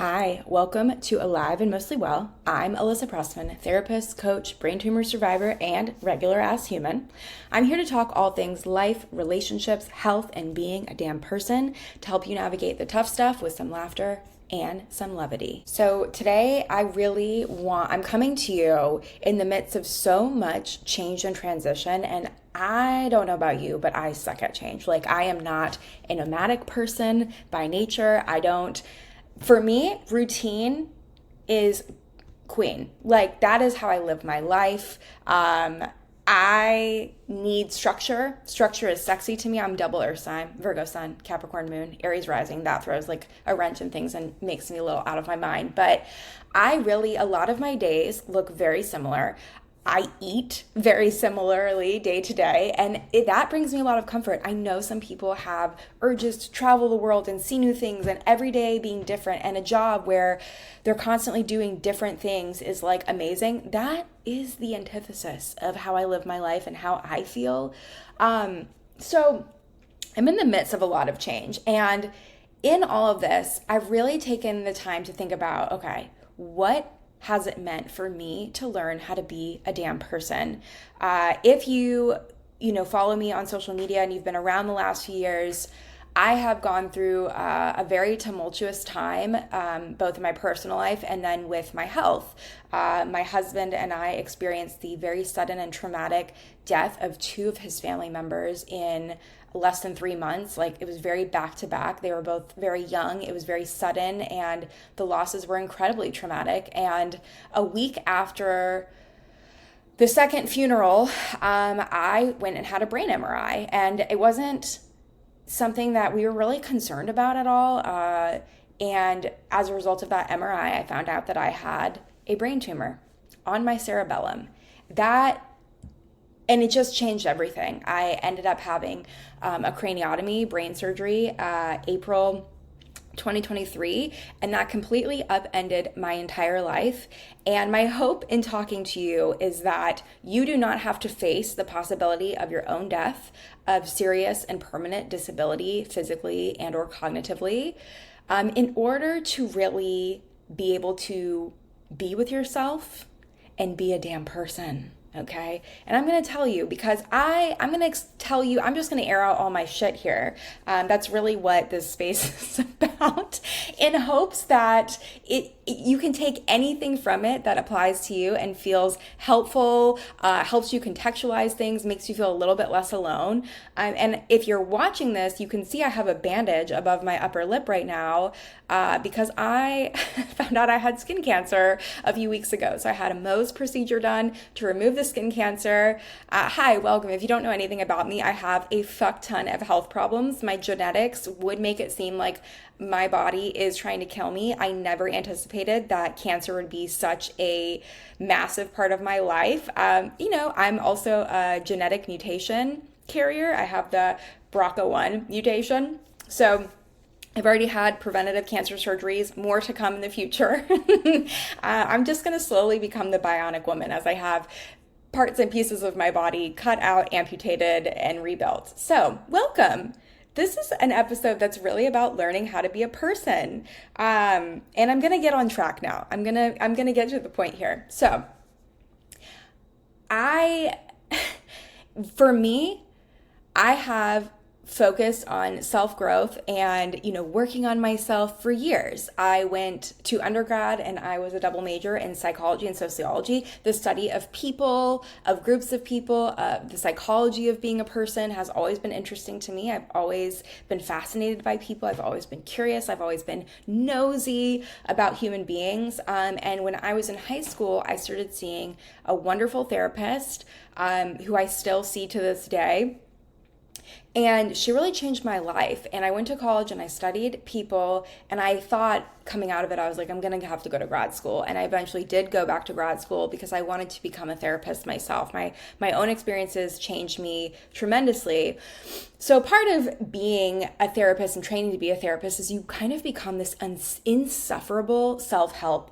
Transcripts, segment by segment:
Hi, welcome to Alive and Mostly Well. I'm Alyssa Pressman, therapist, coach, brain tumor survivor, and regular ass human. I'm here to talk all things life, relationships, health, and being a damn person to help you navigate the tough stuff with some laughter and some levity. So today I'm coming to you in the midst of so much change and transition, and I don't know about you, but I suck at change. Like, I am not a nomadic person by nature. For me, routine is queen. Like, that is how I live my life. I need structure. Structure is sexy to me. I'm double earth sign, Virgo sun, Capricorn moon, Aries rising. That throws like a wrench in things and makes me a little out of my mind. But a lot of my days look very similar. I eat very similarly day to day, and that brings me a lot of comfort. I know some people have urges to travel the world and see new things, and every day being different, and a job where they're constantly doing different things is like amazing. That is the antithesis of how I live my life and how I feel. So I'm in the midst of a lot of change, and in all of this, I've really taken the time to think about, okay, what has it meant for me to learn how to be a damn person? If you follow me on social media and you've been around the last few years, I have gone through a very tumultuous time, both in my personal life and then with my health. My husband and I experienced the very sudden and traumatic death of two of his family members in less than 3 months. Like, it was very back to back. They were both very young. It was very sudden, and the losses were incredibly traumatic. And a week after the second funeral, I went and had a brain MRI, and it wasn't something that we were really concerned about at all. And as a result of that MRI, I found out that I had a brain tumor on my cerebellum. And it just changed everything. I ended up having a craniotomy, brain surgery, April 2023, and that completely upended my entire life. And my hope in talking to you is that you do not have to face the possibility of your own death, of serious and permanent disability, physically and or cognitively, in order to really be able to be with yourself and be a damn person. Okay. And I'm going to tell you because I'm just going to air out all my shit here. That's really what this space is about, in hopes that you can take anything from it that applies to you and feels helpful, helps you contextualize things, makes you feel a little bit less alone. And if you're watching this, you can see I have a bandage above my upper lip right now because I found out I had skin cancer a few weeks ago. So I had a Mohs procedure done to remove the skin cancer. Hi, welcome. If you don't know anything about me, I have a fuck ton of health problems. My genetics would make it seem like my body is trying to kill me. I never anticipated that cancer would be such a massive part of my life. I'm also a genetic mutation carrier. I have the BRCA1 mutation. So I've already had preventative cancer surgeries, more to come in the future. I'm just going to slowly become the bionic woman as I have parts and pieces of my body cut out, amputated, and rebuilt. So welcome. This is an episode that's really about learning how to be a person. And I'm going to get on track now. I'm going to get to the point here. So for me, I have focused on self-growth and, working on myself for years. I went to undergrad and I was a double major in psychology and sociology. The study of people, of groups of people, the psychology of being a person has always been interesting to me. I've always been fascinated by people. I've always been curious. I've always been nosy about human beings. And when I was in high school, I started seeing a wonderful therapist who I still see to this day. And she really changed my life. And I went to college and I studied people. And I thought coming out of it, I was like, I'm going to have to go to grad school. And I eventually did go back to grad school because I wanted to become a therapist myself. My own experiences changed me tremendously. So part of being a therapist and training to be a therapist is you kind of become this insufferable self-help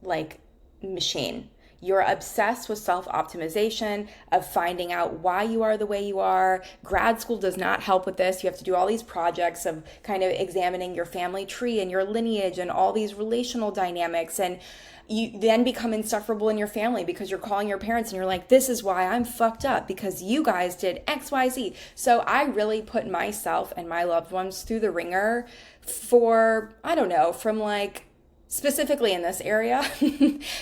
like machine. You're obsessed with self-optimization, of finding out why you are the way you are. Grad school does not help with this. You have to do all these projects of kind of examining your family tree and your lineage and all these relational dynamics. And you then become insufferable in your family because you're calling your parents and you're like, this is why I'm fucked up, because you guys did X, Y, Z. So I really put myself and my loved ones through the ringer for, I don't know, from like, specifically in this area,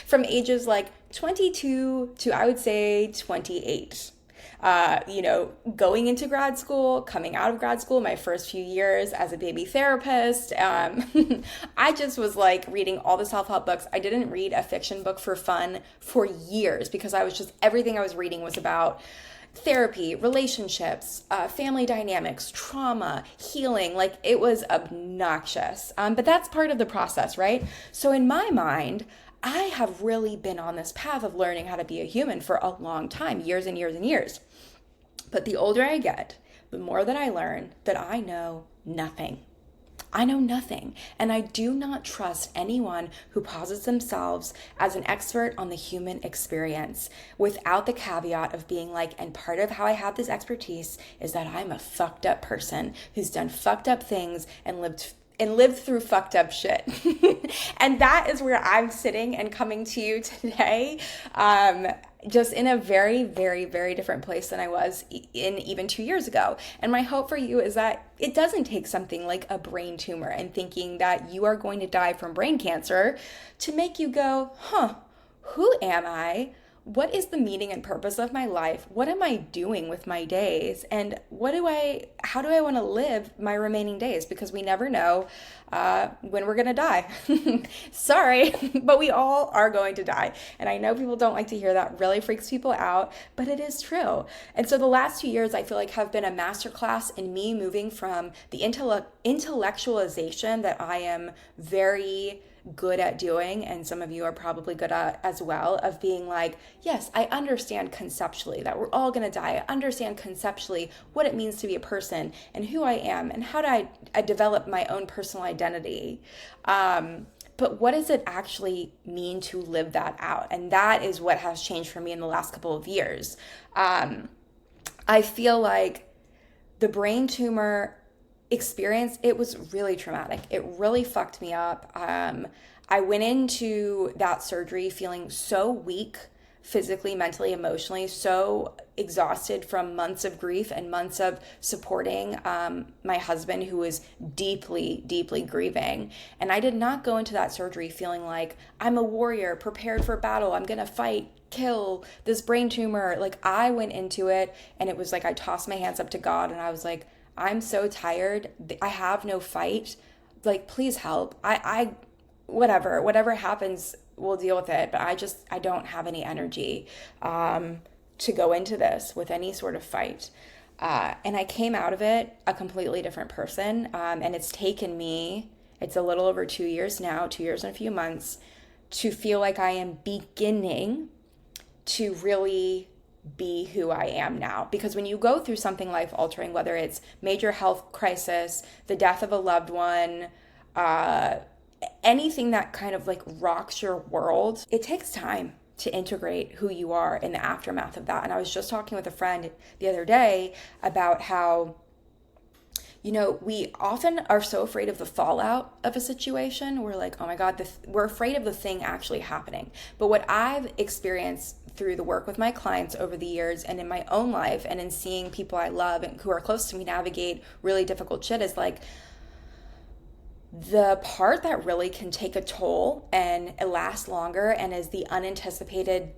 from ages like 22 to I would say 28. Going into grad school, coming out of grad school, my first few years as a baby therapist, I just was like reading all the self-help books. I didn't read a fiction book for fun for years because everything I was reading was about therapy, relationships, family dynamics, trauma, healing. Like, it was obnoxious. But that's part of the process, right? So in my mind, I have really been on this path of learning how to be a human for a long time, years and years and years. But the older I get, the more that I learn that I know nothing. I know nothing, and I do not trust anyone who posits themselves as an expert on the human experience without the caveat of being like, and part of how I have this expertise is that I'm a fucked up person who's done fucked up things and lived through fucked up shit. And that is where I'm sitting and coming to you today. Just in a very, very, very different place than I was in even 2 years ago. And my hope for you is that it doesn't take something like a brain tumor and thinking that you are going to die from brain cancer to make you go, who am I? What is the meaning and purpose of my life? What am I doing with my days? And how do I want to live my remaining days? Because we never know when we're going to die. Sorry, but we all are going to die. And I know people don't like to hear that, really freaks people out, but it is true. And so the last 2 years, I feel like, have been a masterclass in me moving from the intellectualization that I am very good at doing, and some of you are probably good at as well, of being like, yes, I understand conceptually that we're all going to die. I understand conceptually what it means to be a person and who I am and how do I develop my own personal identity. But what does it actually mean to live that out? And that is what has changed for me in the last couple of years. I feel like the brain tumor experience, it was really traumatic. It really fucked me up. I went into that surgery feeling so weak, physically, mentally, emotionally, so exhausted from months of grief and months of supporting my husband, who was deeply, deeply grieving. And I did not go into that surgery feeling like I'm a warrior, prepared for battle. I'm going to fight, kill this brain tumor. Like, I went into it and it was like I tossed my hands up to God and I was like, I'm so tired. I have no fight. Like, please help. Whatever happens, we'll deal with it. But I don't have any energy to go into this with any sort of fight. And I came out of it a completely different person. And it's taken me, it's a little over 2 years now, 2 years and a few months, to feel like I am beginning to really be who I am now. Because when you go through something life altering, whether it's major health crisis, the death of a loved one, anything that kind of like rocks your world, it takes time to integrate who you are in the aftermath of that. And I was just talking with a friend the other day about how, we often are so afraid of the fallout of a situation. We're like, oh my God, we're afraid of the thing actually happening. But what I've experienced through the work with my clients over the years and in my own life and in seeing people I love and who are close to me navigate really difficult shit is like, the part that really can take a toll and it lasts longer and is the unanticipated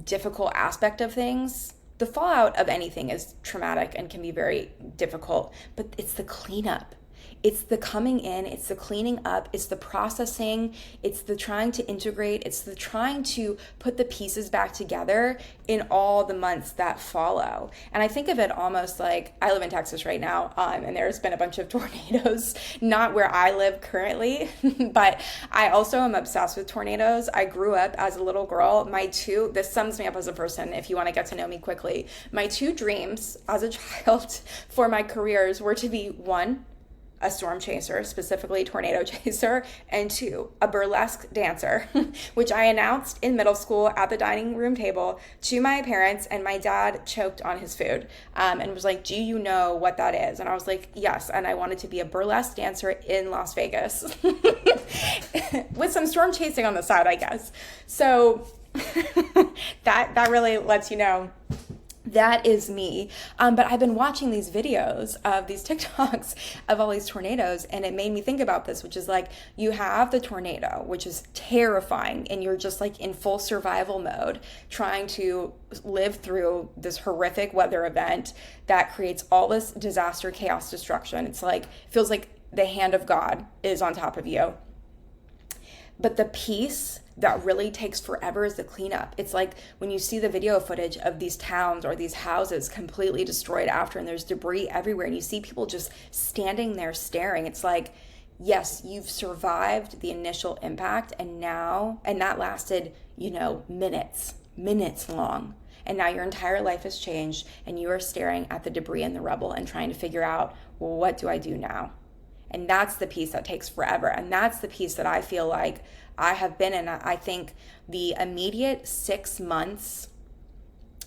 difficult aspect of things. The fallout of anything is traumatic and can be very difficult, but it's the cleanup. It's the coming in, it's the cleaning up, it's the processing, it's the trying to integrate, it's the trying to put the pieces back together in all the months that follow. And I think of it almost like, I live in Texas right now, and there's been a bunch of tornadoes, not where I live currently, but I also am obsessed with tornadoes. I grew up as a little girl. This sums me up as a person if you want to get to know me quickly. My two dreams as a child for my careers were to be, one, a storm chaser, specifically tornado chaser, and 2, a burlesque dancer, which I announced in middle school at the dining room table to my parents, and my dad choked on his food and was like, do you know what that is? And I was like, yes, and I wanted to be a burlesque dancer in Las Vegas with some storm chasing on the side, I guess. So that really lets you know that is me. But I've been watching these videos of these TikToks of all these tornadoes, and it made me think about this, which is like, you have the tornado, which is terrifying, and you're just like in full survival mode, trying to live through this horrific weather event that creates all this disaster, chaos, destruction. It's like, feels like the hand of God is on top of you. But the peace that really takes forever is the cleanup. It's like when you see the video footage of these towns or these houses completely destroyed after, and there's debris everywhere, and you see people just standing there staring. It's like, yes, you've survived the initial impact, and that lasted, minutes long. And now your entire life has changed, and you are staring at the debris and the rubble and trying to figure out, well, what do I do now? And that's the piece that takes forever. And that's the piece that I feel like I have been in. I think the immediate 6 months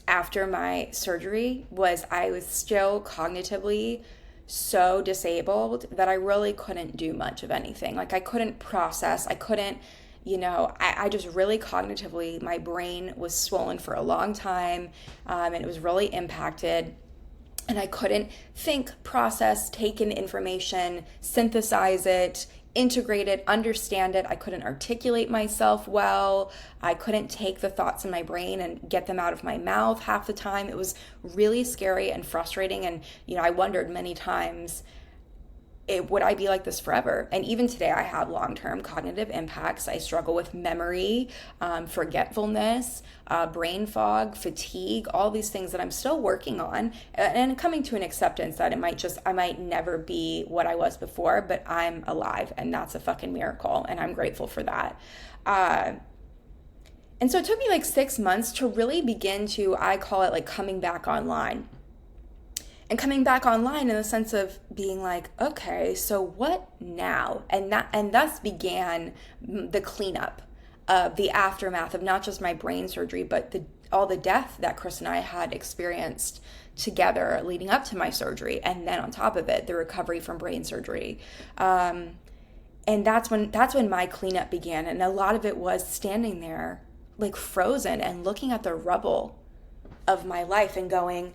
after my surgery I was still cognitively so disabled that I really couldn't do much of anything. Like, I couldn't process. I couldn't, I just really cognitively, my brain was swollen for a long time, and it was really impacted. And I couldn't think, process, take in information, synthesize it, integrate it, understand it. I couldn't articulate myself well. I couldn't take the thoughts in my brain and get them out of my mouth half the time. It was really scary and frustrating. And, I wondered many times, would I be like this forever? And even today, I have long-term cognitive impacts. I struggle with memory, forgetfulness, brain fog, fatigue, all these things that I'm still working on and coming to an acceptance that I might never be what I was before, but I'm alive, and that's a fucking miracle, and I'm grateful for that. And so it took me like 6 months to really begin to, I call it like coming back online. And coming back online in the sense of being like, okay, so what now? And thus began the cleanup of the aftermath of not just my brain surgery, but all the death that Chris and I had experienced together leading up to my surgery. And then on top of it, the recovery from brain surgery. And that's when my cleanup began. And a lot of it was standing there like frozen and looking at the rubble of my life and going,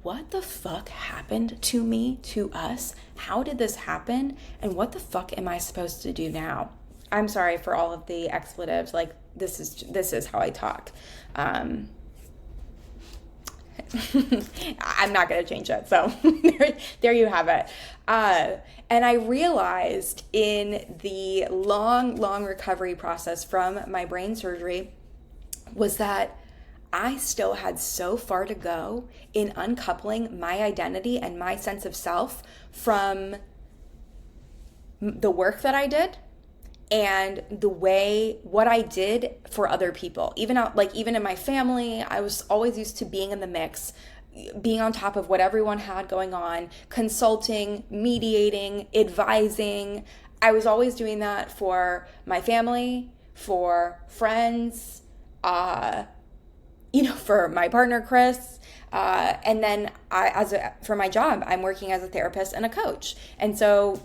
what the fuck happened to me, to us? How did this happen? And what the fuck am I supposed to do now? I'm sorry for all of the expletives. Like, this is how I talk. I'm not going to change it. So there you have it. And I realized in the long recovery process from my brain surgery was that I still had so far to go in uncoupling my identity and my sense of self from the work that I did and what I did for other people. Even in my family, I was always used to being in the mix, being on top of what everyone had going on, consulting, mediating, advising. I was always doing that for my family, for friends, for my partner, Chris, and then for my job, I'm working as a therapist and a coach. And so,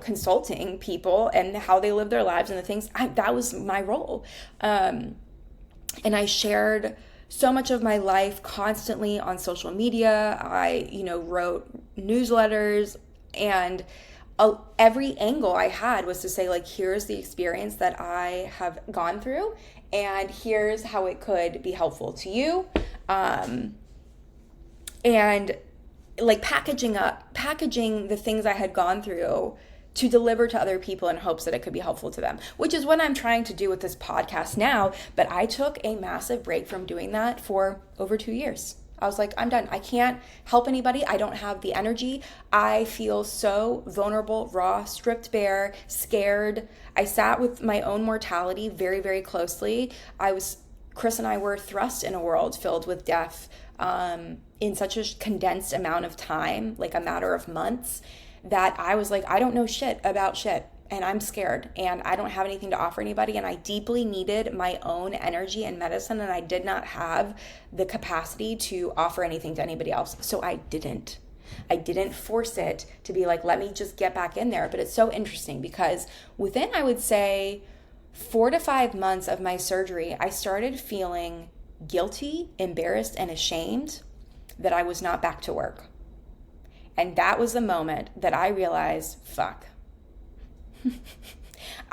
consulting people and how they live their lives and the things, that was my role. And I shared so much of my life constantly on social media. I, wrote newsletters, and every angle I had was to say, like, here's the experience that I have gone through, and here's how it could be helpful to you. And like packaging the things I had gone through to deliver to other people in hopes that it could be helpful to them, which is what I'm trying to do with this podcast now. But I took a massive break from doing that for over 2 years. I was like, I'm done. I can't help anybody. I don't have the energy. I feel so vulnerable, raw, stripped bare, scared. I sat with my own mortality very, very closely. Chris and I were thrust in a world filled with death in such a condensed amount of time, like a matter of months. that I was like, I don't know shit about shit. And I'm scared and I don't have anything to offer anybody. And I deeply needed my own energy and medicine. And I did not have the capacity to offer anything to anybody else. So I didn't. I didn't force it to be like, let me just get back in there. But it's so interesting because within, I would say, 4 to 5 months of my surgery, I started feeling guilty, embarrassed, and ashamed that I was not back to work. And that was the moment that I realized, fuck.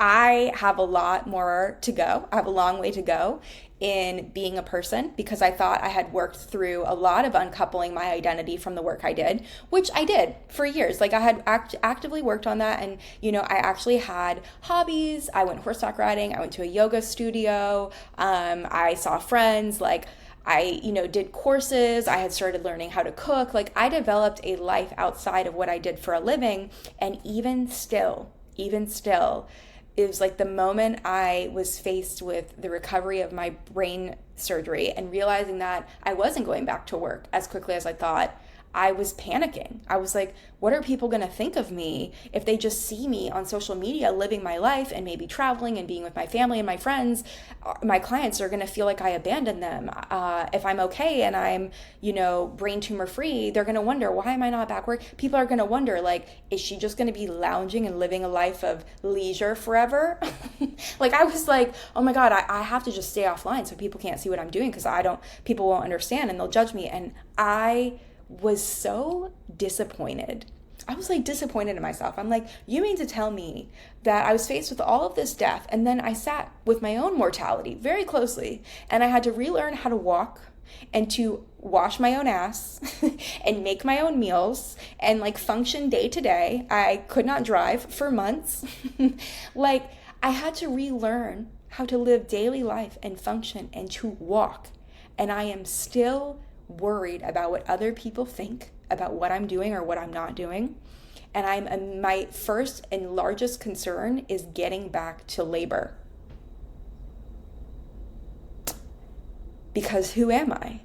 I have a lot more to go. I have a long way to go in being a person because I thought I had worked through a lot of uncoupling my identity from the work I did, which I did for years. Like I had actively worked on that. And, I actually had hobbies. I went horseback riding. I went to a yoga studio. I saw friends. Like I, did courses. I had started learning how to cook. Like I developed a life outside of what I did for a living. And even still, it was like the moment I was faced with the recovery of my brain surgery and realizing that I wasn't going back to work as quickly as I thought, I was panicking. I was like, what are people going to think of me if they just see me on social media living my life and maybe traveling and being with my family and my friends? My clients are going to feel like I abandoned them. If I'm okay and I'm, brain tumor free, they're going to wonder, why am I not back work? People are going to wonder, like, is she just going to be lounging and living a life of leisure forever? Like, I was like, oh my God, I have to just stay offline so people can't see what I'm doing because people won't understand and they'll judge me. And I was so disappointed. I was like disappointed in myself. I'm like, you mean to tell me that I was faced with all of this death and then I sat with my own mortality very closely and I had to relearn how to walk and to wash my own ass and make my own meals and like function day to day. I could not drive for months. Like I had to relearn how to live daily life and function and to walk. And I am still worried about what other people think about what I'm doing or what I'm not doing. And my first and largest concern is getting back to labor. Because who am I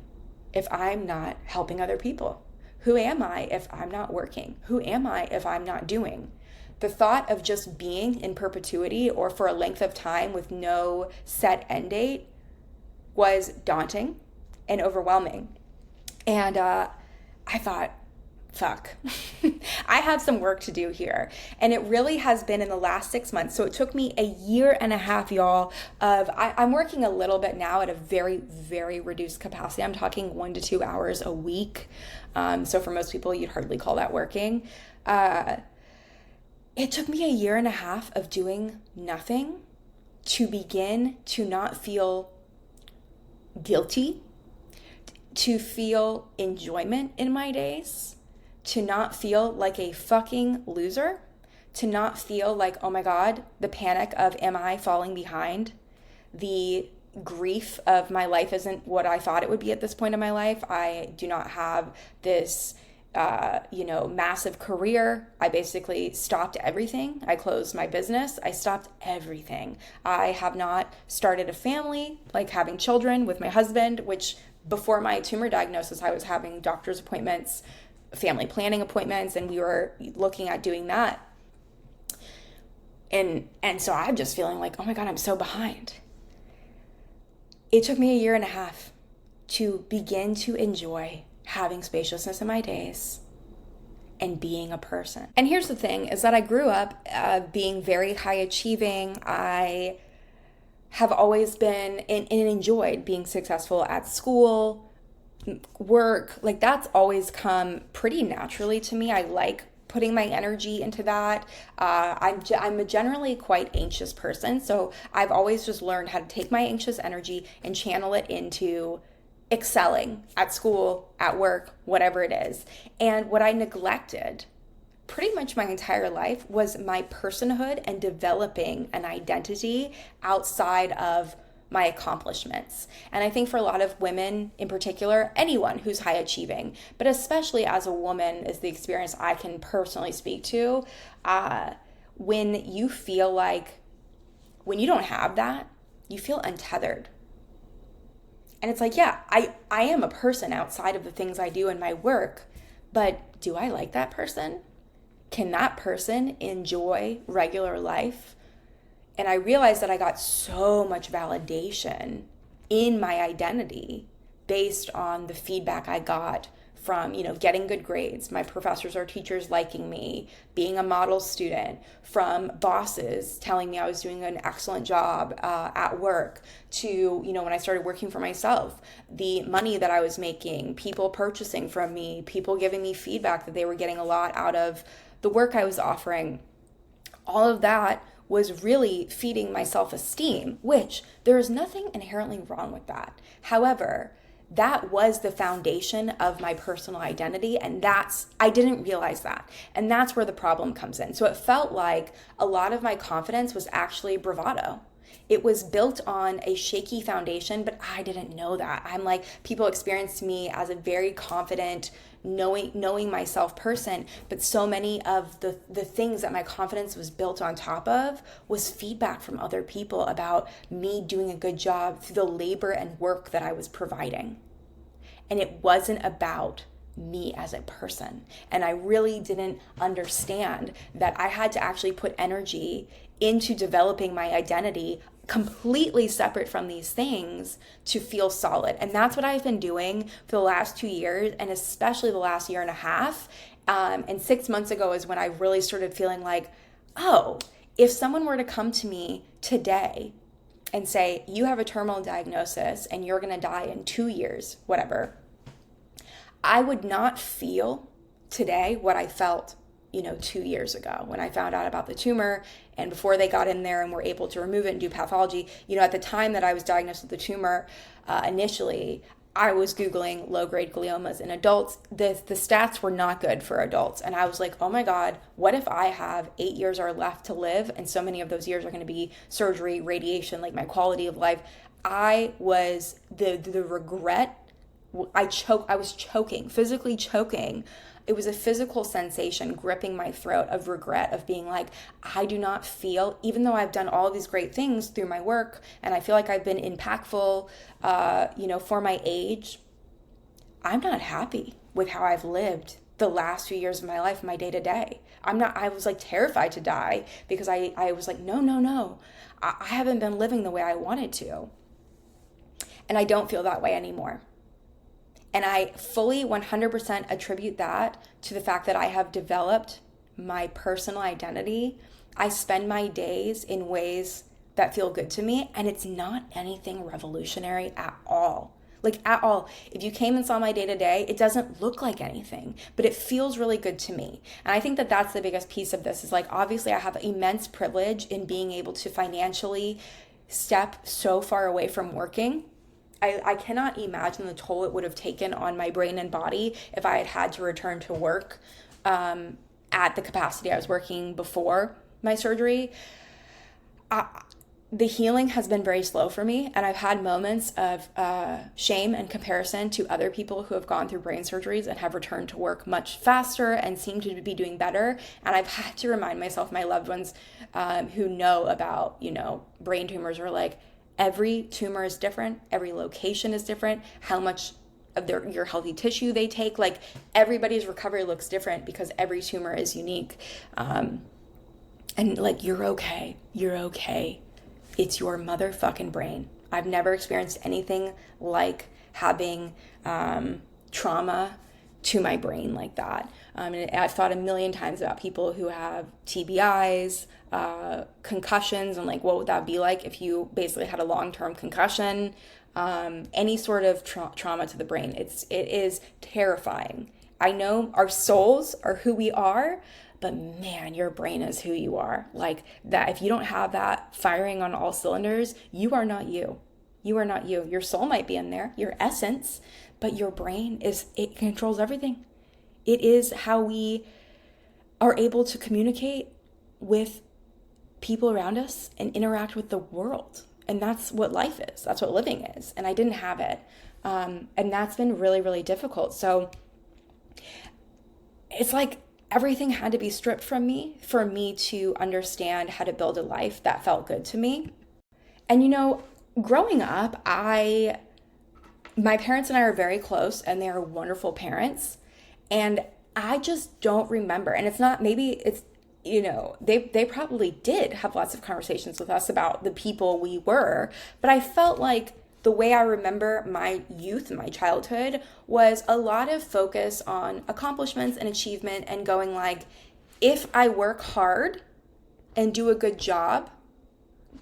if I'm not helping other people? Who am I if I'm not working? Who am I if I'm not doing? The thought of just being in perpetuity or for a length of time with no set end date was daunting and overwhelming. And I thought, fuck, I have some work to do here. And it really has been in the last 6 months. So it took me a year and a half, y'all, I'm working a little bit now at a very, very reduced capacity. I'm talking 1 to 2 hours a week. So for most people, you'd hardly call that working. It took me a year and a half of doing nothing to begin to not feel guilty, to feel enjoyment in my days, to not feel like a fucking loser, to not feel like, oh my God, the panic of am I falling behind, the grief of my life isn't what I thought it would be at this point in my life. I do not have this massive career. I basically stopped everything. I closed my business. I stopped everything. I have not started a family, like having children with my husband, which before my tumor diagnosis, I was having doctor's appointments, family planning appointments, and we were looking at doing that. And so I'm just feeling like, oh my God, I'm so behind. It took me a year and a half to begin to enjoy having spaciousness in my days and being a person. And here's the thing is that I grew up being very high achieving. I have always been and enjoyed being successful at school, work. Like that's always come pretty naturally to me. I like putting my energy into that. I'm a generally quite anxious person. So I've always just learned how to take my anxious energy and channel it into excelling at school, at work, whatever it is. And what I neglected pretty much my entire life was my personhood and developing an identity outside of my accomplishments. And I think for a lot of women in particular, anyone who's high achieving, but especially as a woman is the experience I can personally speak to, when you feel like, when you don't have that, you feel untethered. And it's like, yeah, I am a person outside of the things I do in my work, but do I like that person? can that person enjoy regular life? And I realized that I got so much validation in my identity based on the feedback I got from, getting good grades, my professors or teachers liking me, being a model student, from bosses telling me I was doing an excellent job at work, to, when I started working for myself, the money that I was making, people purchasing from me, people giving me feedback that they were getting a lot out of the work I was offering. All of that was really feeding my self-esteem, which there is nothing inherently wrong with that. However, that was the foundation of my personal identity, and I didn't realize that. And that's where the problem comes in. So it felt like a lot of my confidence was actually bravado. It was built on a shaky foundation, but I didn't know that. I'm like, people experienced me as a very confident, knowing myself person, but so many of the things that my confidence was built on top of was feedback from other people about me doing a good job through the labor and work that I was providing. And it wasn't about me as a person. And I really didn't understand that I had to actually put energy into developing my identity completely separate from these things to feel solid. And that's what I've been doing for the last 2 years, and especially the last year and a half. And 6 months ago is when I really started feeling like, oh, if someone were to come to me today and say, you have a terminal diagnosis and you're going to die in 2 years, whatever, I would not feel today what I felt 2 years ago when I found out about the tumor, and before they got in there and were able to remove it and do pathology. At the time that I was diagnosed with the tumor, initially, I was Googling low-grade gliomas in adults. The stats were not good for adults. And I was like, oh my God, what if I have 8 years are left to live, and so many of those years are going to be surgery, radiation, like my quality of life. I was, the regret, I was choking, physically choking. It was a physical sensation gripping my throat of regret, of being like, I do not feel, even though I've done all of these great things through my work, and I feel like I've been impactful, for my age, I'm not happy with how I've lived the last few years of my life, my day to day. I was like terrified to die because I was like, no. I haven't been living the way I wanted to. And I don't feel that way anymore. And I fully 100% attribute that to the fact that I have developed my personal identity. I spend my days in ways that feel good to me, and it's not anything revolutionary at all. Like at all. If you came and saw my day to day, it doesn't look like anything, but it feels really good to me. And I think that that's the biggest piece of this is like, obviously I have immense privilege in being able to financially step so far away from working. I cannot imagine the toll it would have taken on my brain and body if I had had to return to work at the capacity I was working before my surgery. The healing has been very slow for me, and I've had moments of shame and comparison to other people who have gone through brain surgeries and have returned to work much faster and seem to be doing better. And I've had to remind myself, my loved ones who know about, brain tumors are like, every tumor is different, every location is different, how much of your healthy tissue they take, like everybody's recovery looks different because every tumor is unique. And like, you're okay. It's your motherfucking brain. I've never experienced anything like having trauma to my brain like that. And I've thought a million times about people who have TBIs, concussions, and like, what would that be like if you basically had a long-term concussion, any sort of trauma to the brain. It is terrifying. I know our souls are who we are, but man, your brain is who you are. Like that, if you don't have that firing on all cylinders, you are not you. You are not you. Your soul might be in there, your essence, but your brain it controls everything. It is how we are able to communicate with people around us and interact with the world. And that's what life is. That's what living is. And I didn't have it. And that's been really, really difficult. So it's like everything had to be stripped from me for me to understand how to build a life that felt good to me. And growing up, my parents and I are very close, and they are wonderful parents. And I just don't remember. And it's not, maybe it's, they probably did have lots of conversations with us about the people we were, but I felt like the way I remember my youth and my childhood was a lot of focus on accomplishments and achievement and going like, if I work hard and do a good job,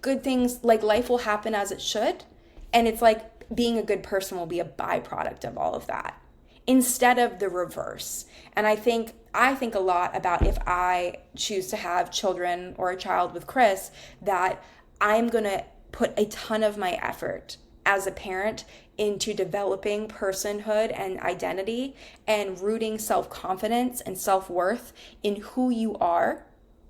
good things, like life will happen as it should. And it's like being a good person will be a byproduct of all of that instead of the reverse. And I think a lot about, if I choose to have children or a child with Chris, that I'm going to put a ton of my effort as a parent into developing personhood and identity and rooting self-confidence and self-worth in who you are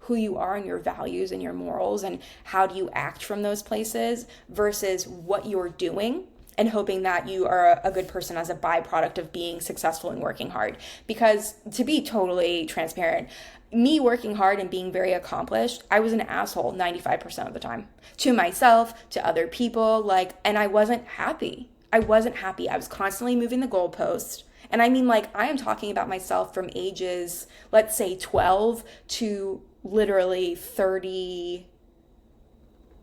and your values and your morals and how do you act from those places versus what you're doing and hoping that you are a good person as a byproduct of being successful and working hard. Because to be totally transparent, me working hard and being very accomplished, I was an asshole 95% of the time. To myself, to other people, and I wasn't happy. I was constantly moving the goalpost. And I mean, I am talking about myself from ages, let's say 12 to literally 30,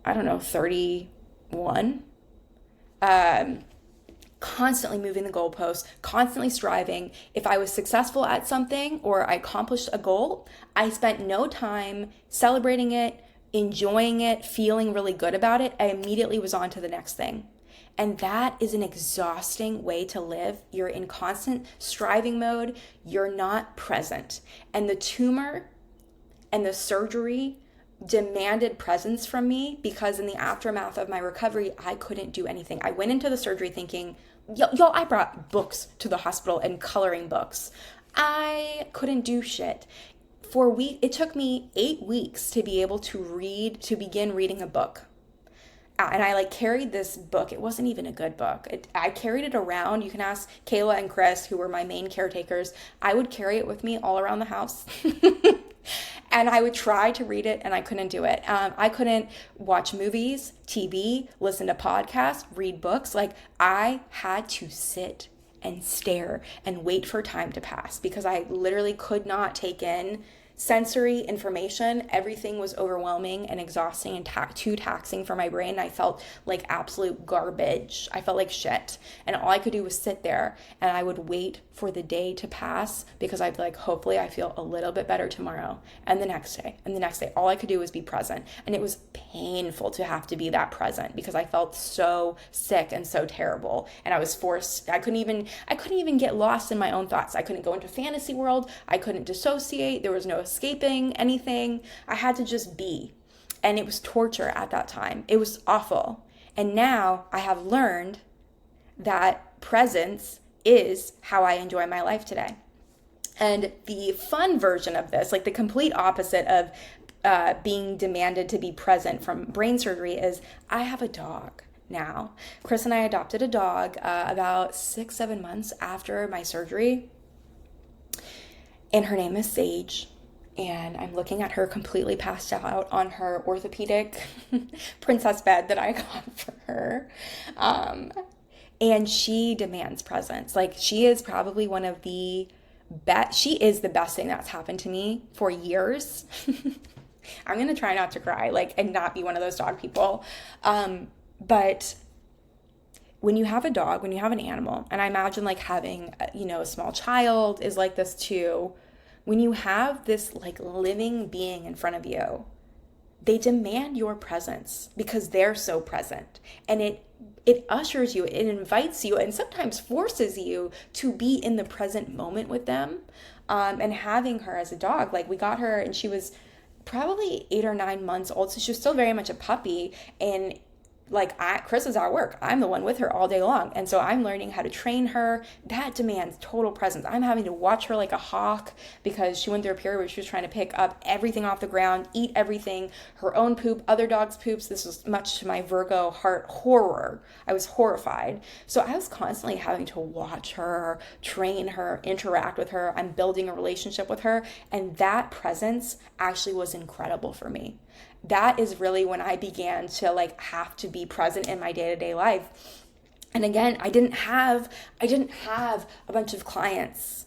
31. Constantly moving the goalposts, constantly striving. If I was successful at something or I accomplished a goal, I spent no time celebrating it, enjoying it, feeling really good about it. I immediately was on to the next thing. And that is an exhausting way to live. You're in constant striving mode. You're not present. And the tumor and the surgery demanded presence from me because in the aftermath of my recovery, I couldn't do anything. I went into the surgery thinking, y'all, I brought books to the hospital and coloring books. I couldn't do shit. It took me 8 weeks to be able to begin reading a book. And I carried this book. It wasn't even a good book. I carried it around. You can ask Kayla and Chris, who were my main caretakers. I would carry it with me all around the house. And I would try to read it and I couldn't do it. I couldn't watch movies, TV, listen to podcasts, read books. I had to sit and stare and wait for time to pass because I literally could not take in sensory information. Everything was overwhelming and exhausting and too taxing for my brain. I felt like absolute garbage. I felt like shit. And all I could do was sit there and I would wait for the day to pass because I'd be like, hopefully I feel a little bit better tomorrow and the next day and the next day. All I could do was be present. And it was painful to have to be that present because I felt so sick and so terrible. And I was forced. I couldn't even get lost in my own thoughts. I couldn't go into fantasy world. I couldn't dissociate. There was no escaping anything. I had to just be. And it was torture at that time. It was awful. And now I have learned that presence is how I enjoy my life today. And the fun version of this, the complete opposite of being demanded to be present from brain surgery, is I have a dog now. Chris and I adopted a dog about 6-7 months after my surgery. And her name is Sage. And I'm looking at her completely passed out on her orthopedic princess bed that I got for her. And she demands presence. She is probably one of the best. She is the best thing that's happened to me for years. I'm going to try not to cry, and not be one of those dog people. But when you have a dog, when you have an animal, and I imagine having, a small child is like this too. When you have this living being in front of you, they demand your presence because they're so present. And it ushers you, it invites you, and sometimes forces you to be in the present moment with them. And having her as a dog, we got her and she was probably 8 or 9 months old. So she was still very much a puppy. And Chris is at work. I'm the one with her all day long. And so I'm learning how to train her. That demands total presence. I'm having to watch her like a hawk because she went through a period where she was trying to pick up everything off the ground, eat everything, her own poop, other dogs' poops. This was much to my Virgo heart horror. I was horrified. So I was constantly having to watch her, train her, interact with her. I'm building a relationship with her. And that presence actually was incredible for me. That is really when I began to have to be present in my day-to-day life. And again, I didn't have a bunch of clients.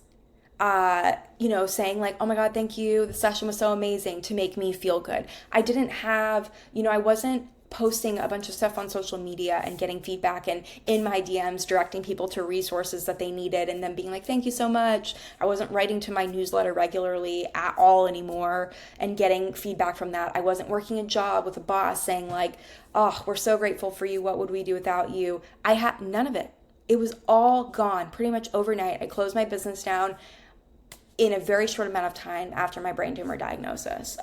saying like, oh my God, thank you. The session was so amazing to make me feel good. I didn't have, I wasn't posting a bunch of stuff on social media and getting feedback and in my DMs directing people to resources that they needed and then being like, thank you so much. I wasn't writing to my newsletter regularly at all anymore and getting feedback from that. I wasn't working a job with a boss saying like, oh, we're so grateful for you. What would we do without you? I had none of it. It was all gone pretty much overnight. I closed my business down in a very short amount of time after my brain tumor diagnosis.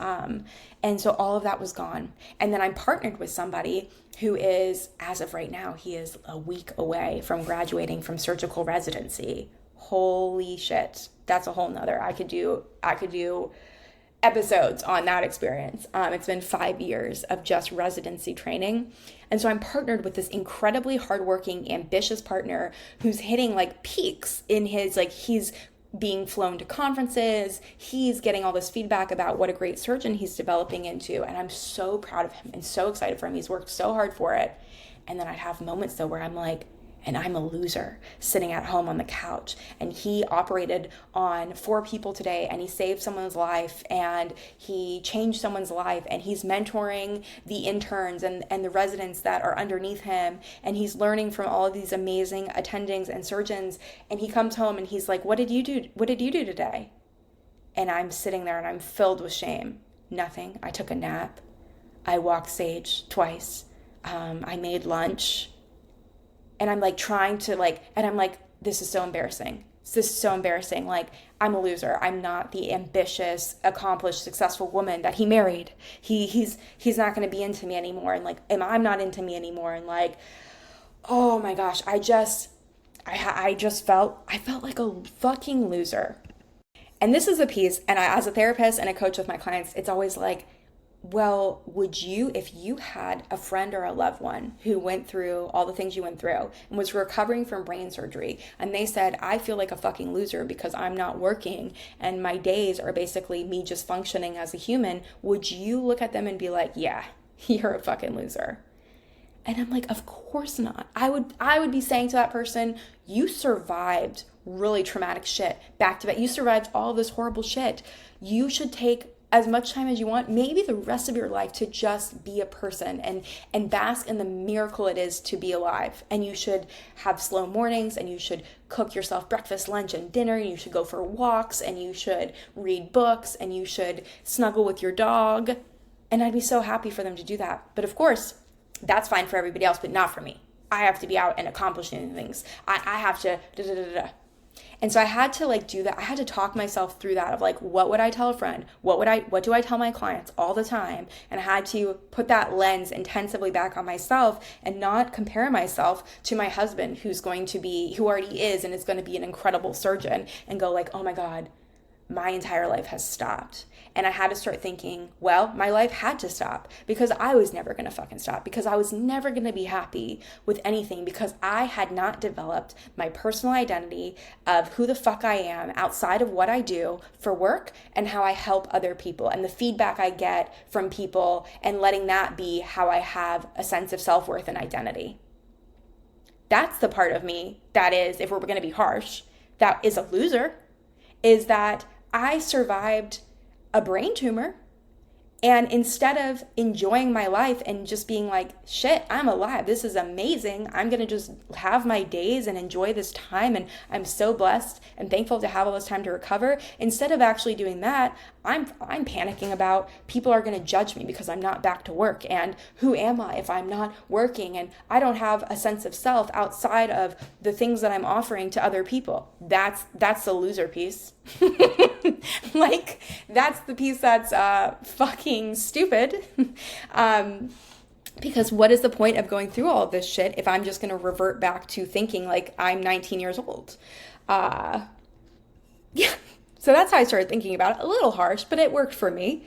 And so all of that was gone. And then I'm partnered with somebody who is, as of right now, he is a week away from graduating from surgical residency. Holy shit. That's a whole nother. I could do episodes on that experience. It's been 5 years of just residency training. And so I'm partnered with this incredibly hardworking, ambitious partner who's hitting like peaks in his, like he's being flown to conferences. He's getting all this feedback about what a great surgeon he's developing into. And I'm so proud of him and so excited for him. He's worked so hard for it. And then I'd have moments though where I'm like, and I'm a loser sitting at home on the couch. And he operated on 4 people today and he saved someone's life and he changed someone's life and he's mentoring the interns and the residents that are underneath him. And he's learning from all of these amazing attendings and surgeons. And he comes home and he's like, what did you do? What did you do today? And I'm sitting there and I'm filled with shame. Nothing. I took a nap. I walked sage twice. I made lunch. And I'm like trying to like, and I'm like, this is so embarrassing. This is so embarrassing. Like, I'm a loser. I'm not the ambitious, accomplished, successful woman that he married. He's not going to be into me anymore. And like, I'm not into me anymore. And like, oh my gosh, I felt like a fucking loser. And this is a piece, and as a therapist and a coach with my clients, it's always like, well, would you, if you had a friend or a loved one who went through all the things you went through and was recovering from brain surgery, and they said, I feel like a fucking loser because I'm not working and my days are basically me just functioning as a human, would you look at them and be like, yeah, you're a fucking loser? And I'm like, of course not. I would be saying to that person, you survived really traumatic shit back to back. You survived all this horrible shit. You should take as much time as you want, maybe the rest of your life, to just be a person and bask in the miracle it is to be alive. And you should have slow mornings and you should cook yourself breakfast, lunch, and dinner. And you should go for walks and you should read books and you should snuggle with your dog. And I'd be so happy for them to do that. But of course, that's fine for everybody else, but not for me. I have to be out and accomplishing things. I have to And so I had to like do that. I had to talk myself through that of like, what would I tell a friend? What do I tell my clients all the time? And I had to put that lens intensively back on myself and not compare myself to my husband who already is and is going to be an incredible surgeon and go like, oh my God, my entire life has stopped. And I had to start thinking, well, my life had to stop because I was never going to fucking stop, because I was never going to be happy with anything, because I had not developed my personal identity of who the fuck I am outside of what I do for work and how I help other people and the feedback I get from people, and letting that be how I have a sense of self-worth and identity. That's the part of me that is, if we're going to be harsh, that is a loser, is that I survived a brain tumor, and instead of enjoying my life and just being like, shit, I'm alive, this is amazing, I'm gonna just have my days and enjoy this time, and I'm so blessed and thankful to have all this time to recover, instead of actually doing that, I'm panicking about people are gonna judge me because I'm not back to work, and who am I if I'm not working, and I don't have a sense of self outside of the things that I'm offering to other people. That's the loser piece. Like, that's the piece that's fucking stupid. Because what is the point of going through all of this shit if I'm just going to revert back to thinking like I'm 19 years old? Yeah. So that's how I started thinking about it. A little harsh, but it worked for me.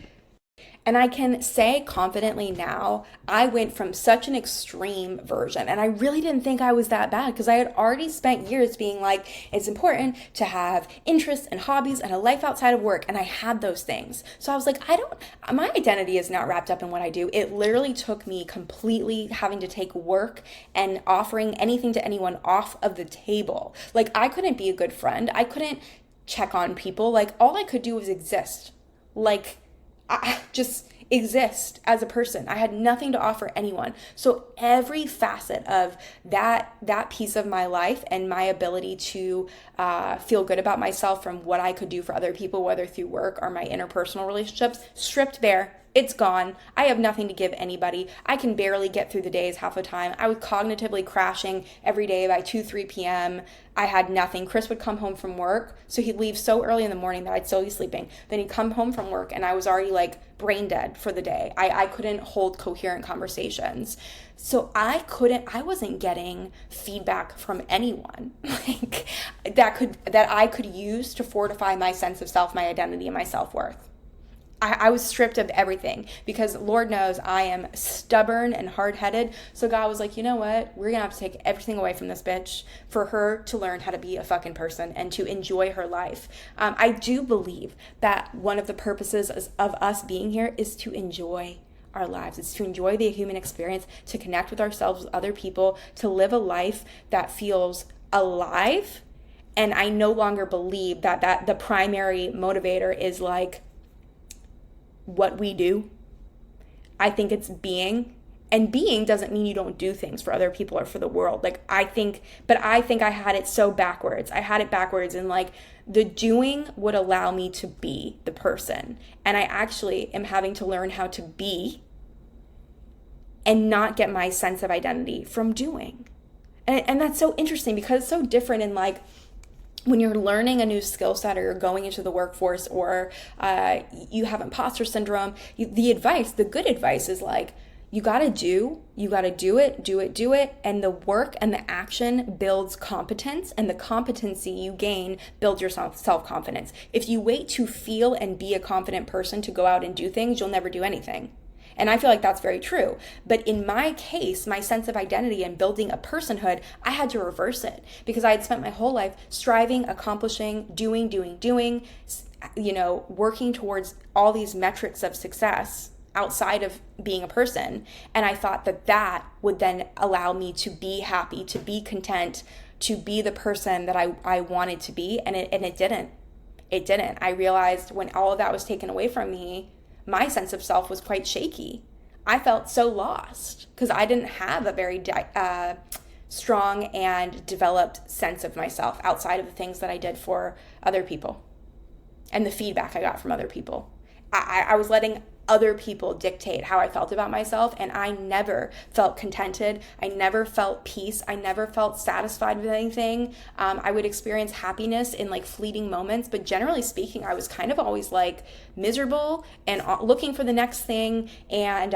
And I can say confidently now, I went from such an extreme version, and I really didn't think I was that bad, because I had already spent years being like, it's important to have interests and hobbies and a life outside of work, and I had those things. So I was like, my identity is not wrapped up in what I do. It literally took me completely having to take work and offering anything to anyone off of the table. Like, I couldn't be a good friend. I couldn't check on people. Like, all I could do was exist. Like, I just exist as a person. I had nothing to offer anyone. So every facet of that piece of my life and my ability to feel good about myself from what I could do for other people, whether through work or my interpersonal relationships, stripped bare. It's gone. I have nothing to give anybody. I can barely get through the days half the time. I was cognitively crashing every day by 2, 3 p.m. I had nothing. Chris would come home from work. So he'd leave so early in the morning that I'd still be sleeping. Then he'd come home from work and I was already like brain dead for the day. I couldn't hold coherent conversations. So I wasn't getting feedback from anyone like that I could use to fortify my sense of self, my identity, and my self-worth. I was stripped of everything because Lord knows I am stubborn and hard-headed. So God was like, you know what? We're going to have to take everything away from this bitch for her to learn how to be a fucking person and to enjoy her life. I do believe that one of the purposes of us being here is to enjoy our lives. It's to enjoy the human experience, to connect with ourselves, with other people, to live a life that feels alive. And I no longer believe that the primary motivator is like what we do. I think it's being, and being doesn't mean you don't do things for other people or for the world. Like I think I had it so backwards. I had it backwards, and like the doing would allow me to be the person. And I actually am having to learn how to be and not get my sense of identity from doing. And that's so interesting because it's so different in like when you're learning a new skill set or you're going into the workforce or you have imposter syndrome. The good advice is like, you got to do it. And the work and the action builds competence, and the competency you gain builds your self-confidence. If you wait to feel and be a confident person to go out and do things, you'll never do anything. And I feel like that's very true. But in my case, my sense of identity and building a personhood, I had to reverse it because I had spent my whole life striving, accomplishing, doing, working towards all these metrics of success outside of being a person. And I thought that would then allow me to be happy, to be content, to be the person that I wanted to be. And it didn't. It didn't. I realized when all of that was taken away from me, my sense of self was quite shaky. I felt so lost because I didn't have a very strong and developed sense of myself outside of the things that I did for other people and the feedback I got from other people. I was letting other people dictate how I felt about myself, and I never felt contented. I never felt peace. I never felt satisfied with anything. I would experience happiness in like fleeting moments, but generally speaking, I was kind of always like miserable and looking for the next thing and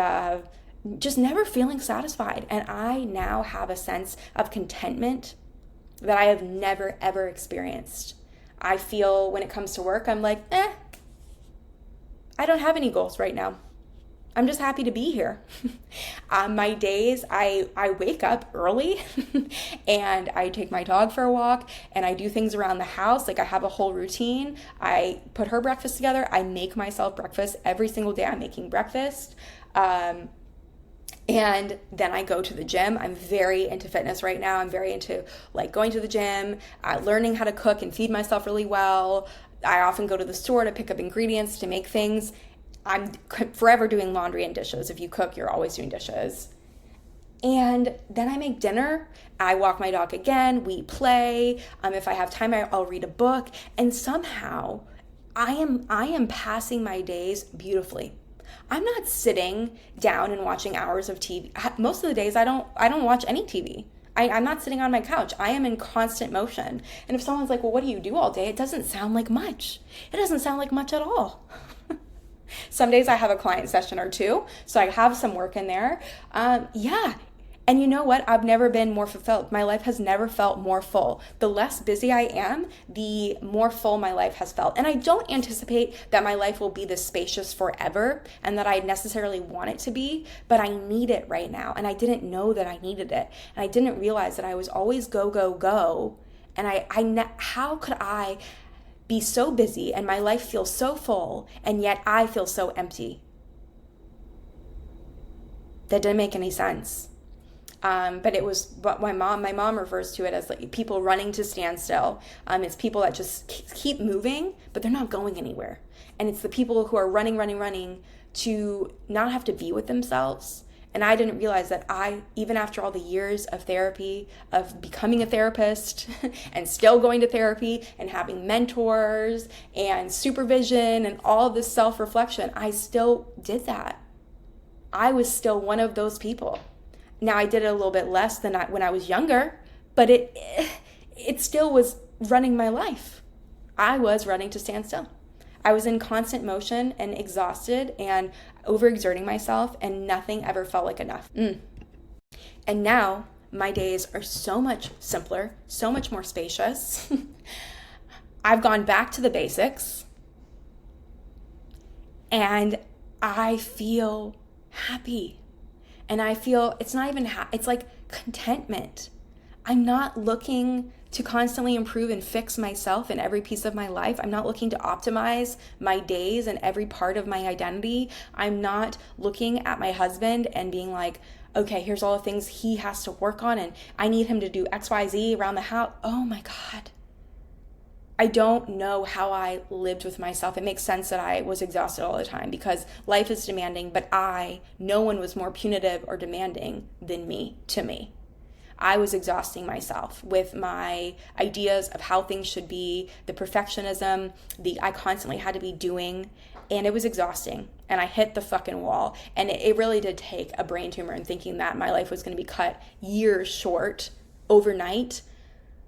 just never feeling satisfied. And I now have a sense of contentment that I have never ever experienced. I feel when it comes to work, I'm like, I don't have any goals right now. I'm just happy to be here. My days, I wake up early and I take my dog for a walk and I do things around the house. Like I have a whole routine. I put her breakfast together. I make myself breakfast every single day. I'm making breakfast. And then I go to the gym. I'm very into fitness right now. I'm very into like going to the gym, learning how to cook and feed myself really well. I often go to the store to pick up ingredients to make things. I'm forever doing laundry and dishes. If you cook, you're always doing dishes. And then I make dinner. I walk my dog again. We play. If I have time, I'll read a book. And somehow I am passing my days beautifully. I'm not sitting down and watching hours of TV. Most of the days I don't watch any TV. I'm not sitting on my couch. I am in constant motion. And if someone's like, well, what do you do all day? It doesn't sound like much. It doesn't sound like much at all. Some days I have a client session or two, so I have some work in there. And you know what? I've never been more fulfilled. My life has never felt more full. The less busy I am, the more full my life has felt. And I don't anticipate that my life will be this spacious forever and that I necessarily want it to be, but I need it right now. And I didn't know that I needed it. And I didn't realize that I was always go, go, go. And how could I be so busy and my life feels so full and yet I feel so empty? That didn't make any sense. But it was, but my mom refers to it as like people running to stand still. It's people that just keep moving, but they're not going anywhere. And it's the people who are running to not have to be with themselves. And I didn't realize that even after all the years of therapy, of becoming a therapist and still going to therapy and having mentors and supervision and all of this self-reflection, I still did that. I was still one of those people. Now I did it a little bit less than when I was younger, but it still was running my life. I was running to stand still. I was in constant motion and exhausted and overexerting myself, and nothing ever felt like enough. And now my days are so much simpler, so much more spacious. I've gone back to the basics, and I feel happy. And I feel it's not even it's like contentment. I'm not looking to constantly improve and fix myself in every piece of my life. I'm not looking to optimize my days and every part of my identity. I'm not looking at my husband and being like, okay, here's all the things he has to work on and I need him to do XYZ around the house. Oh my God. I don't know how I lived with myself. It makes sense that I was exhausted all the time because life is demanding, but no one was more punitive or demanding than me to me. I was exhausting myself with my ideas of how things should be, the perfectionism, I constantly had to be doing, and it was exhausting. And I hit the fucking wall. And it really did take a brain tumor and thinking that my life was going to be cut years short overnight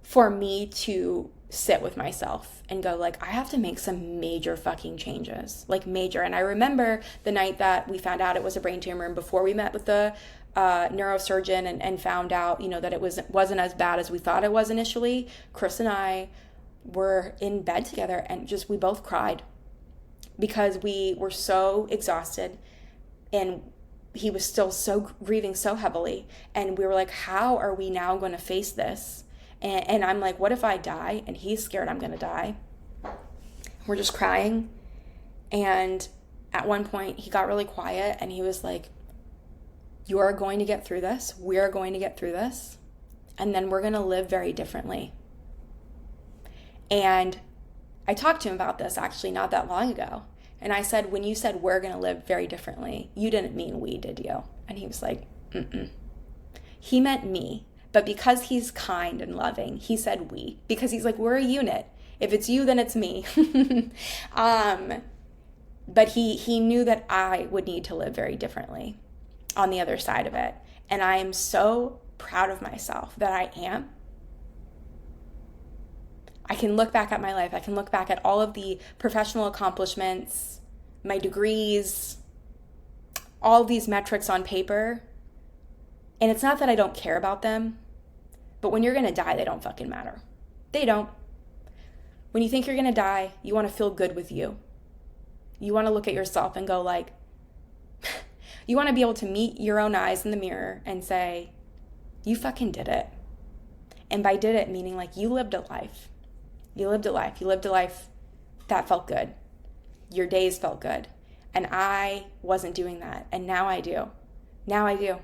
for me to sit with myself and go like, I have to make some major fucking changes, like major. And I remember the night that we found out it was a brain tumor, and before we met with the neurosurgeon and found out, that it wasn't as bad as we thought it was initially, Chris and I were in bed together and we both cried because we were so exhausted and he was still so grieving so heavily. And we were like, how are we now going to face this? And I'm like, what if I die? And he's scared I'm going to die. We're just crying. And at one point he got really quiet and he was like, you are going to get through this. We are going to get through this. And then we're going to live very differently. And I talked to him about this actually not that long ago. And I said, when you said we're going to live very differently, you didn't mean we, did you? And he was like, mm-mm. He meant me. But because he's kind and loving, he said we. Because he's like, we're a unit. If it's you, then it's me. But he knew that I would need to live very differently on the other side of it. And I am so proud of myself that I am. I can look back at my life. I can look back at all of the professional accomplishments, my degrees, all these metrics on paper. And it's not that I don't care about them, but when you're going to die, they don't fucking matter. They don't. When you think you're going to die, you want to feel good with you. You want to look at yourself and go like, you want to be able to meet your own eyes in the mirror and say, you fucking did it. And by did it, meaning like you lived a life. You lived a life. You lived a life that felt good. Your days felt good. And I wasn't doing that. And now I do. Now I do.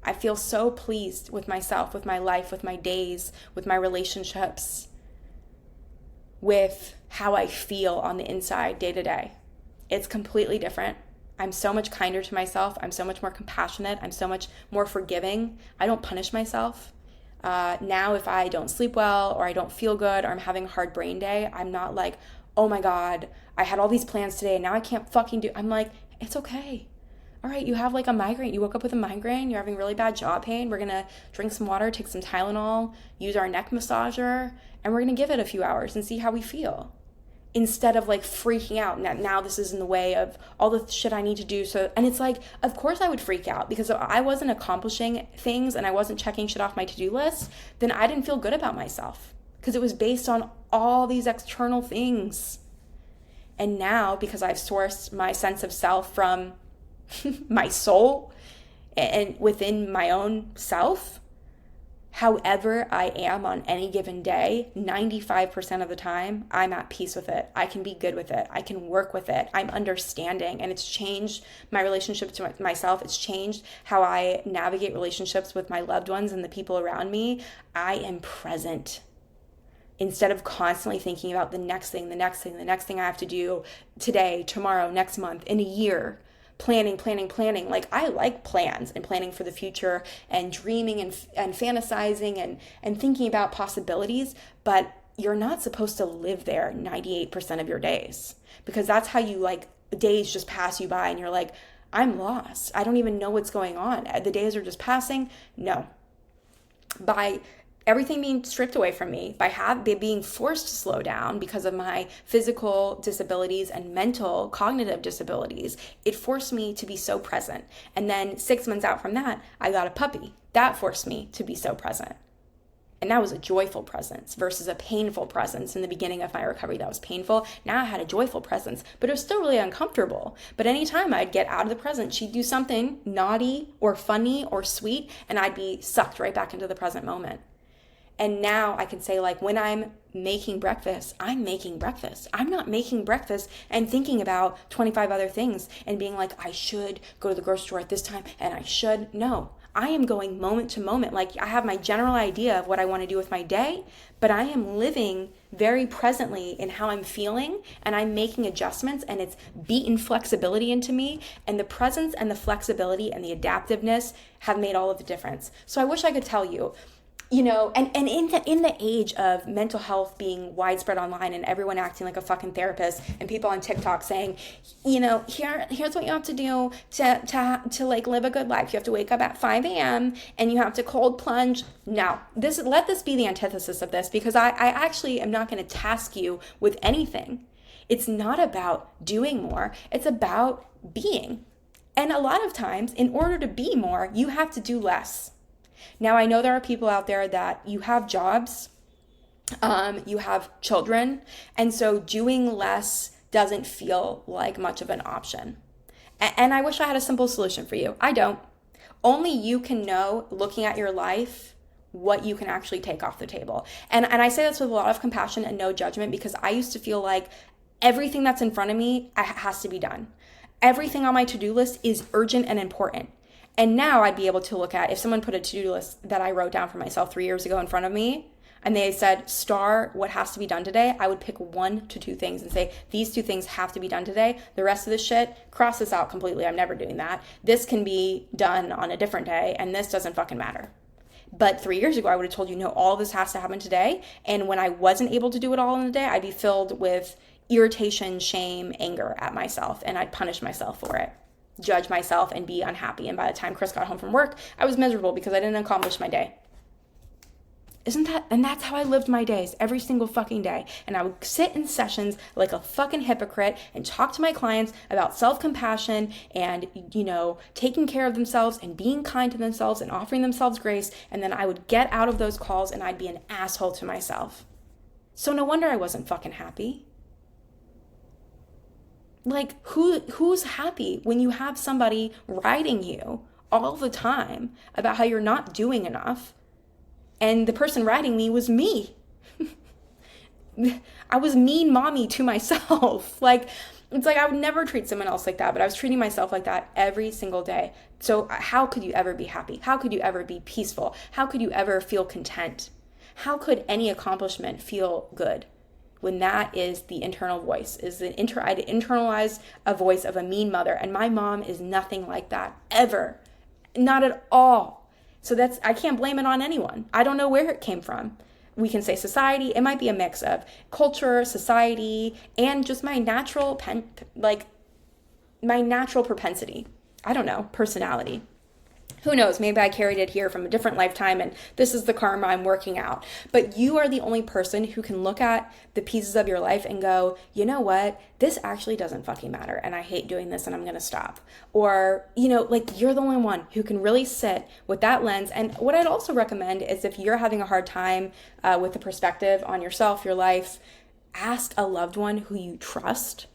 I feel so pleased with myself, with my life, with my days, with my relationships, with how I feel on the inside day to day. It's completely different. I'm so much kinder to myself. I'm so much more compassionate. I'm so much more forgiving. I don't punish myself. Now, if I don't sleep well or I don't feel good or I'm having a hard brain day, I'm not like, oh my God, I had all these plans today and now I can't fucking do. I'm like, it's okay. All right, you have like a migraine. You woke up with a migraine. You're having really bad jaw pain. We're going to drink some water, take some Tylenol, use our neck massager, and we're going to give it a few hours and see how we feel. Instead of like freaking out. Now this is in the way of all the shit I need to do. And it's like, of course I would freak out because if I wasn't accomplishing things and I wasn't checking shit off my to-do list, then I didn't feel good about myself because it was based on all these external things. And now, because I've sourced my sense of self from my soul and within my own self, however I am on any given day, 95% of the time, I'm at peace with it. I can be good with it. I can work with it. I'm understanding. And it's changed my relationship to myself. It's changed how I navigate relationships with my loved ones and the people around me. I am present instead of constantly thinking about the next thing I have to do today, tomorrow, next month, in a year. Planning. Like, I like plans and planning for the future and dreaming and fantasizing and thinking about possibilities, but you're not supposed to live there 98% of your days, because that's how you, like, days just pass you by and you're like, I'm lost. I don't even know what's going on. The days are just passing. No. By everything being stripped away from me, by being forced to slow down because of my physical disabilities and mental cognitive disabilities, it forced me to be so present. And then 6 months out from that, I got a puppy. That forced me to be so present. And that was a joyful presence versus a painful presence. In the beginning of my recovery, that was painful. Now I had a joyful presence, but it was still really uncomfortable. But anytime I'd get out of the present, she'd do something naughty or funny or sweet, and I'd be sucked right back into the present moment. And now I can say, like, when I'm making breakfast, I'm making breakfast. I'm not making breakfast and thinking about 25 other things and being like, I should go to the grocery store at this time and I should. No, I am going moment to moment. Like, I have my general idea of what I want to do with my day, but I am living very presently in how I'm feeling, and I'm making adjustments, and it's beaten flexibility into me. And the presence and the flexibility and the adaptiveness have made all of the difference. So I wish I could tell you, you know, and in the age of mental health being widespread online and everyone acting like a fucking therapist and people on TikTok saying, you know, here's what you have to do to like live a good life. You have to wake up at 5 a.m. and you have to cold plunge. Now, let this be the antithesis of this, because I actually am not going to task you with anything. It's not about doing more. It's about being. And a lot of times, in order to be more, you have to do less. Now, I know there are people out there that you have jobs, you have children, and so doing less doesn't feel like much of an option. And I wish I had a simple solution for you. I don't. Only you can know, looking at your life, what you can actually take off the table. And I say this with a lot of compassion and no judgment, because I used to feel like everything that's in front of me has to be done. Everything on my to-do list is urgent and important. And now I'd be able to look at, if someone put a to-do list that I wrote down for myself 3 years ago in front of me, and they said, star what has to be done today, I would pick 1 to 2 things and say, these 2 things have to be done today. The rest of this shit, cross this out completely. I'm never doing that. This can be done on a different day, and this doesn't fucking matter. But 3 years ago, I would have told you, no, all of this has to happen today. And when I wasn't able to do it all in a day, I'd be filled with irritation, shame, anger at myself, and I'd punish myself for it, judge myself, and be unhappy. And by the time Chris got home from work, I was miserable because I didn't accomplish my day. And that's how I lived my days every single fucking day. And I would sit in sessions like a fucking hypocrite and talk to my clients about self-compassion and, you know, taking care of themselves and being kind to themselves and offering themselves grace. And then I would get out of those calls and I'd be an asshole to myself. So no wonder I wasn't fucking happy. Like, who's happy when you have somebody writing you all the time about how you're not doing enough? And the person writing me was me. I was mean mommy to myself. Like, it's like I would never treat someone else like that, but I was treating myself like that every single day. So how could you ever be happy? How could you ever be peaceful? How could you ever feel content? How could any accomplishment feel good when that is the internal voice? I'd internalized a voice of a mean mother, and my mom is nothing like that, ever. Not at all. So I can't blame it on anyone. I don't know where it came from. We can say society. It might be a mix of culture, society, and just my natural propensity. I don't know, personality. Who knows? Maybe I carried it here from a different lifetime and this is the karma I'm working out. But you are the only person who can look at the pieces of your life and go, you know what? This actually doesn't fucking matter. And I hate doing this and I'm going to stop. Or, you know, like, you're the only one who can really sit with that lens. And what I'd also recommend is, if you're having a hard time with the perspective on yourself, your life, ask a loved one who you trust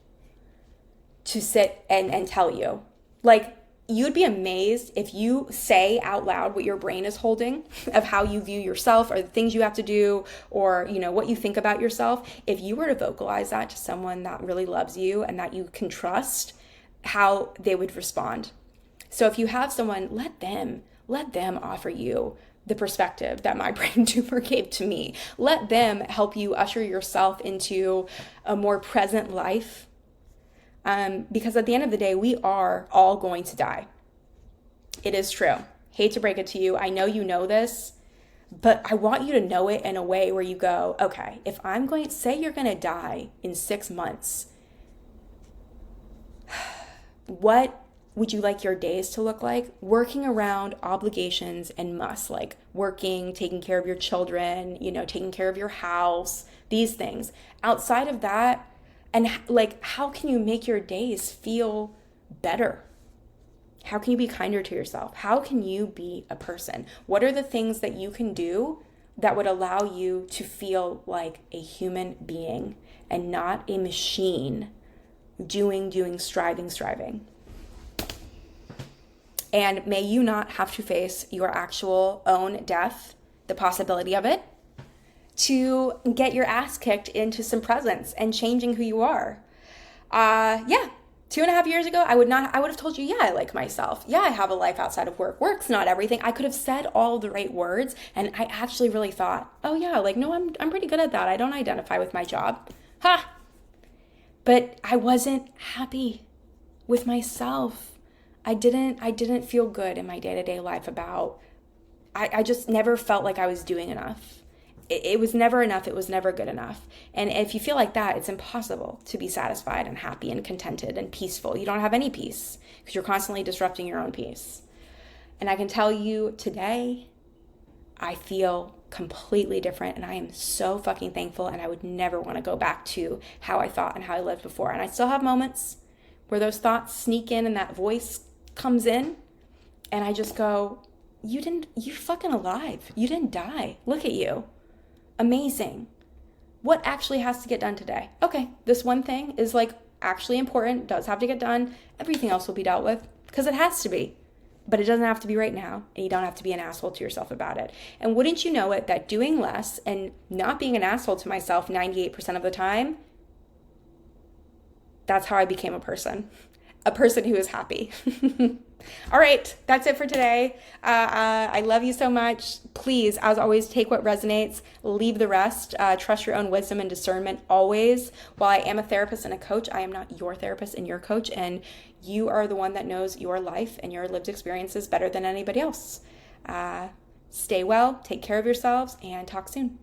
to sit and tell you. Like, you'd be amazed if you say out loud what your brain is holding of how you view yourself or the things you have to do, or what you think about yourself. If you were to vocalize that to someone that really loves you and that you can trust, how they would respond. So if you have someone, let them offer you the perspective that my brain tumor gave to me. Let them help you usher yourself into a more present life. Because at the end of the day, we are all going to die. It is true. Hate to break it to you. I know you know this, but I want you to know it in a way where you go, okay, if I'm going to say you're going to die in 6 months, what would you like your days to look like? Working around obligations and musts, like working, taking care of your children, taking care of your house, these things. Outside of that, and how can you make your days feel better? How can you be kinder to yourself? How can you be a person? What are the things that you can do that would allow you to feel like a human being and not a machine doing, striving? And may you not have to face your actual own death, the possibility of it, to get your ass kicked into some presence and changing who you are. 2.5 years ago, I would have told you, I like myself. Yeah, I have a life outside of work. Work's not everything. I could have said all the right words, and I actually really thought, no, I'm pretty good at that. I don't identify with my job. Ha! But I wasn't happy with myself. I didn't feel good in my day-to-day life about, I just never felt like I was doing enough. It was never enough. It was never good enough. And if you feel like that, it's impossible to be satisfied and happy and contented and peaceful. You don't have any peace because you're constantly disrupting your own peace. And I can tell you today, I feel completely different, and I am so fucking thankful, and I would never want to go back to how I thought and how I lived before. And I still have moments where those thoughts sneak in and that voice comes in, and I just go, you're fucking alive. You didn't die. Look at you. Amazing. What actually has to get done today? Okay, this one thing is actually important, does have to get done. Everything else will be dealt with because it has to be. But it doesn't have to be right now, and you don't have to be an asshole to yourself about it. And wouldn't you know it, that doing less and not being an asshole to myself 98% of the time, that's how I became a person who is happy. All right, that's it for today. I love you so much. Please, as always, take what resonates, leave the rest. Trust your own wisdom and discernment always. While I am a therapist and a coach, I am not your therapist and your coach, and you are the one that knows your life and your lived experiences better than anybody else. Stay well, take care of yourselves, and talk soon.